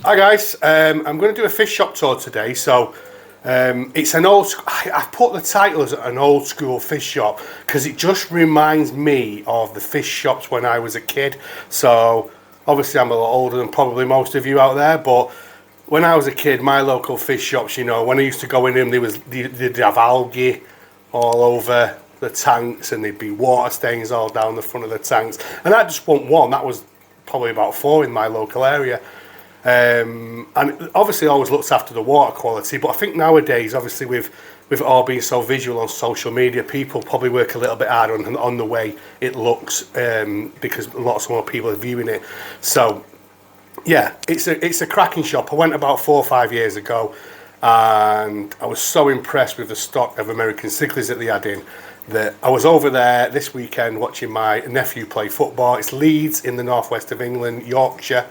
Hi guys, I'm going to do a fish shop tour today. So it's an old, I've put the title as an old school fish shop because it just reminds me of the fish shops when I was a kid. So obviously I'm a lot older than probably most of you out there, but when I was a kid, my local fish shops, you know, when I used to go in them, they'd have algae all over the tanks and there'd be water stains all down the front of the tanks. And I just want one, that was probably about 4 in my local area. And obviously always looks after the water quality, but I think nowadays, obviously with it all being so visual on social media, people probably work a little bit harder on the way it looks, because lots more people are viewing it. So yeah, it's a cracking shop. I went about 4 or 5 years ago and I was so impressed with the stock of American cichlids that they had in that I was over there this weekend watching my nephew play football. It's Leeds in the northwest of England, Yorkshire.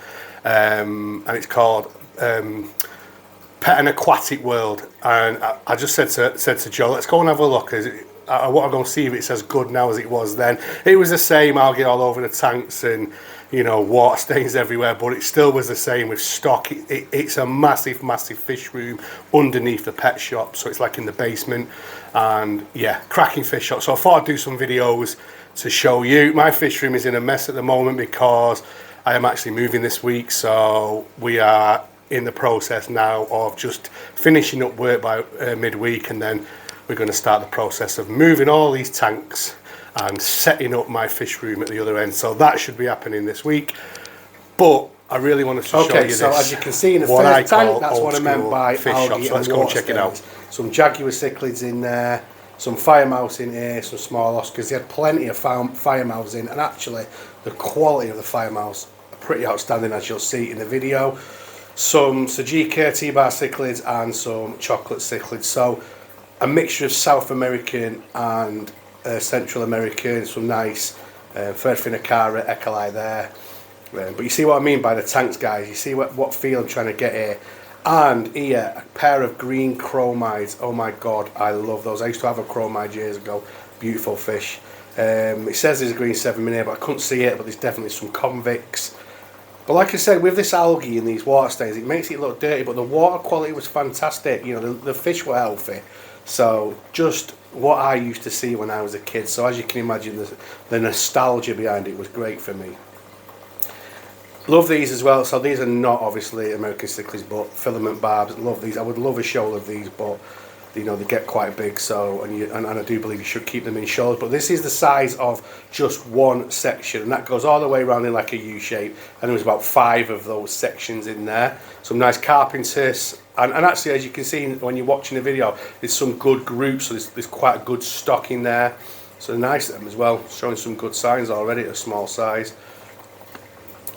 And it's called Pet and Aquatic World, and I just said to Joe, let's go and have a look. I want to go and see if it's as good now as it was then. It was the same, algae all over the tanks and, you know, water stains everywhere, but it still was the same with stock. It's a massive fish room underneath the pet shop, so it's like in the basement. And yeah, cracking fish shop. So I thought I'd do some videos to show you. My fish room is in a mess at the moment because I am actually moving this week, so we are in the process now of just finishing up work by midweek, and then we're going to start the process of moving all these tanks and setting up my fish room at the other end. So that should be happening this week. But I really wanted to show you this. Okay, so as you can see in the first tank, that's what I meant by fish algae shop. So let's go and check it out. Some Jaguar Cichlids in there, some fire mouse in here, some small Oscars. They had plenty of fire mouse in, and actually the quality of the fire mouse pretty outstanding, as you'll see in the video. Some Jaguar T-bar cichlids and some chocolate cichlids. So a mixture of South American and Central American. Some nice Ferdfinacara, Ecoli there. But you see what I mean by the tanks, guys. You see what feel I'm trying to get here. And here, a pair of green Chromites. Oh my God, I love those. I used to have a Chromite years ago. Beautiful fish. It says there's a green 7 in here, but I couldn't see it. But there's definitely some convicts. But like I said, with this algae and these water stains, it makes it look dirty, but the water quality was fantastic. You know, the fish were healthy. So just what I used to see when I was a kid. So as you can imagine, the nostalgia behind it was great for me. Love these as well. So these are not obviously American cichlids, but filament barbs. Love these. I would love a shoal of these, but you know, they get quite big, so and I do believe you should keep them in shoals. But this is the size of just one section, and that goes all the way around in like a U shape, and there was about 5 of those sections in there. Some nice carpenters, and actually, as you can see when you're watching the video, there's some good groups, so there's quite a good stock in there. So they're nice at them as well, showing some good signs already at a small size.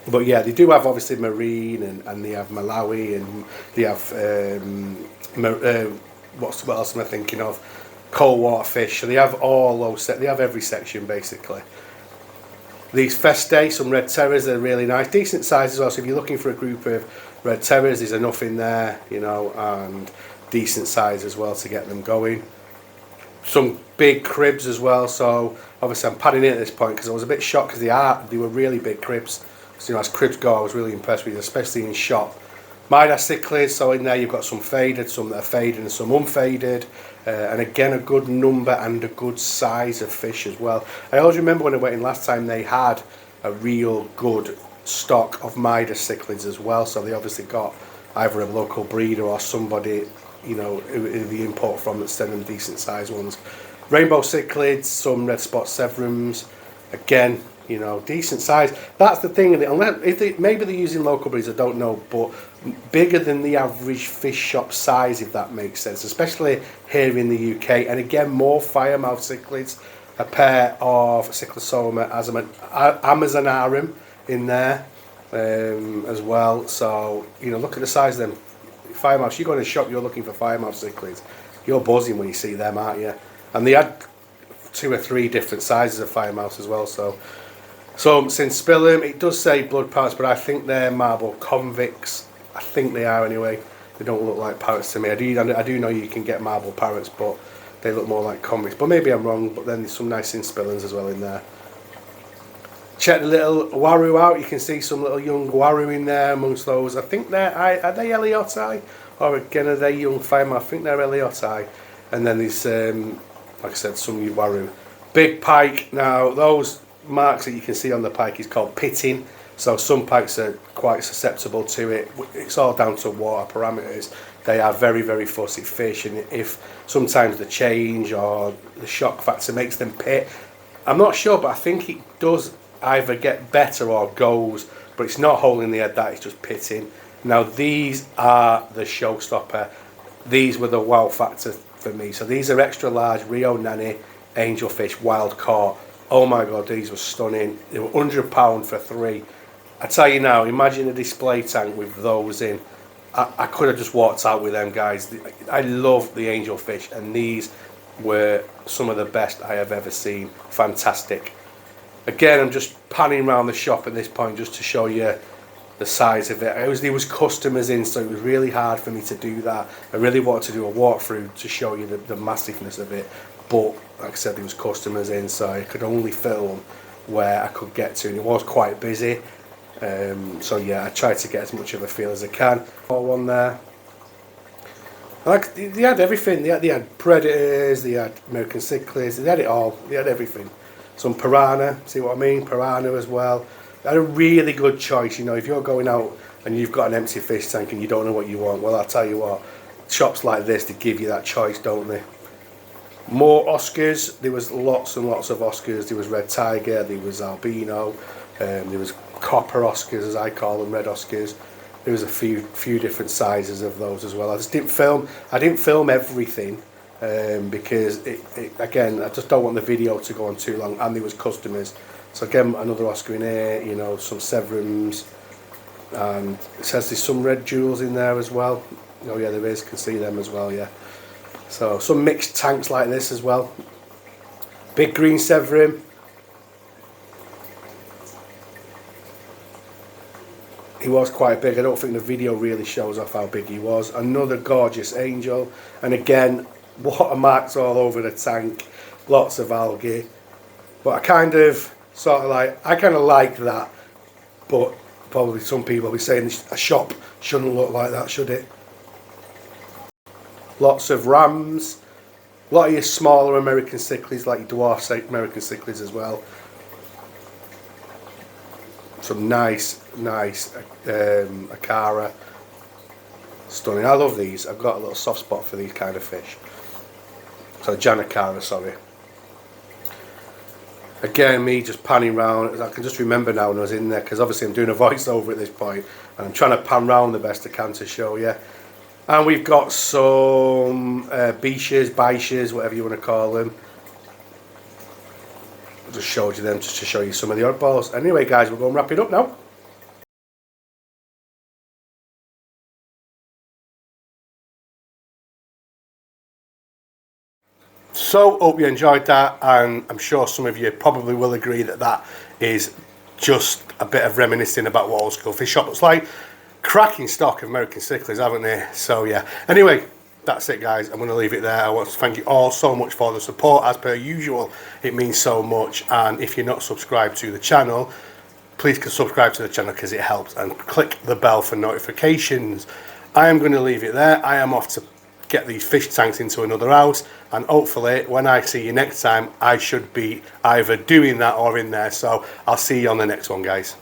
But yeah, they do have obviously marine, and they have Malawi, and they have what else am I thinking of? Cold water fish. So they have all those. They have every section basically. These Feste, some red terrors, they're really nice, decent size as well. So if you're looking for a group of red terrors, there's enough in there, you know, and decent size as well to get them going. Some big cribs as well. So obviously I'm padding in at this point because I was a bit shocked because they were really big cribs. So you know, as cribs go, I was really impressed with, especially in shot. Midas cichlids, so in there you've got some faded, some that are faded and some unfaded, and again a good number and a good size of fish as well. I always remember when I went in last time they had a real good stock of Midas cichlids as well, so they obviously got either a local breeder or somebody, you know, who they import from that send them decent sized ones. Rainbow cichlids, some red spot severums, again, you know, decent size. That's the thing. Maybe they're using local breeds, I don't know, but bigger than the average fish shop size, if that makes sense, especially here in the UK. And again, more firemouth cichlids, a pair of Cyclosoma amazonarum in there as well. So, you know, look at the size of them firemouths. You go in a shop, you're looking for firemouth cichlids, you're buzzing when you see them, aren't you? And they had 2 or 3 different sizes of firemouths as well. So since Spillum, it does say blood parrots, but I think they're marble convicts. I think they are anyway. They don't look like parrots to me. I do know you can get marble parrots, but they look more like convicts. But maybe I'm wrong. But then there's some nice inspillans as well in there. Check the little waru out. You can see some little young waru in there amongst those. I think are they Eliotti? Or again, are they young fireman? I think they're Eliotti. And then there's, like I said, some waru. Big pike. Now, those marks that you can see on the pike is called pitting. So some pikes are quite susceptible to it. It's all down to water parameters. They are very, very fussy fish, and if sometimes the change or the shock factor makes them pit, I'm not sure, but I think it does either get better or goes, but it's not holding the head, that it's just pitting. Now these are the showstopper. These were the wow factor for me. So these are extra large Rio Nani Angelfish wild caught. Oh my god, these were stunning. They were £100 for 3. I tell you now, imagine a display tank with those in. I could have just walked out with them, guys. I love the angelfish, and these were some of the best I have ever seen. Fantastic. Again, I'm just panning around the shop at this point just to show you the size of it. There was customers in, so it was really hard for me to do that. I really wanted to do a walkthrough to show you the massiveness of it, but like I said, there was customers in, so I could only film where I could get to, and it was quite busy. So yeah, I tried to get as much of a feel as I can. All one there. Like they had everything. They had predators. They had American cichlids. They had it all. They had everything. Some piranha. See what I mean? Piranha as well. They had a really good choice. You know, if you're going out and you've got an empty fish tank and you don't know what you want, well, I'll tell you what. Shops like this, they give you that choice, don't they? More Oscars. There was lots and lots of Oscars. There was red tiger. There was albino. There was copper Oscars, as I call them, red Oscars. There was a few different sizes of those as well. I didn't film everything because again, I just don't want the video to go on too long, and there was customers. So again, another Oscar in here, you know, some Severums, and it says there's some red jewels in there as well. Oh yeah, there is, can see them as well, yeah. So some mixed tanks like this as well. Big green Severum. He was quite big. I don't think the video really shows off how big he was. Another gorgeous angel, and again, watermarks all over the tank, lots of algae. But I kind of like that, but probably some people will be saying a shop shouldn't look like that, should it? Lots of rams, a lot of your smaller American cichlids, like your dwarf American cichlids as well. Some nice Akara. Stunning. I love these. I've got a little soft spot for these kind of fish. So Janakara, sorry. Again, me just panning round. I can just remember now when I was in there, because obviously I'm doing a voiceover at this point, and I'm trying to pan round the best I can to show you. And we've got some biches, whatever you want to call them. I just showed you them just to show you some of the oddballs. Anyway, guys, we're going to wrap it up now. So, hope you enjoyed that, and I'm sure some of you probably will agree that that is just a bit of reminiscing about what old school fish shop looks like. Cracking stock of American cichlids, haven't they? So yeah. Anyway, that's it, guys. I'm going to leave it there. I want to thank you all so much for the support, as per usual. It means so much, and if you're not subscribed to the channel, please subscribe to the channel because it helps, and click the bell for notifications. I am going to leave it there. I am off to get these fish tanks into another house, and hopefully when I see you next time, I should be either doing that or in there. So I'll see you on the next one, guys.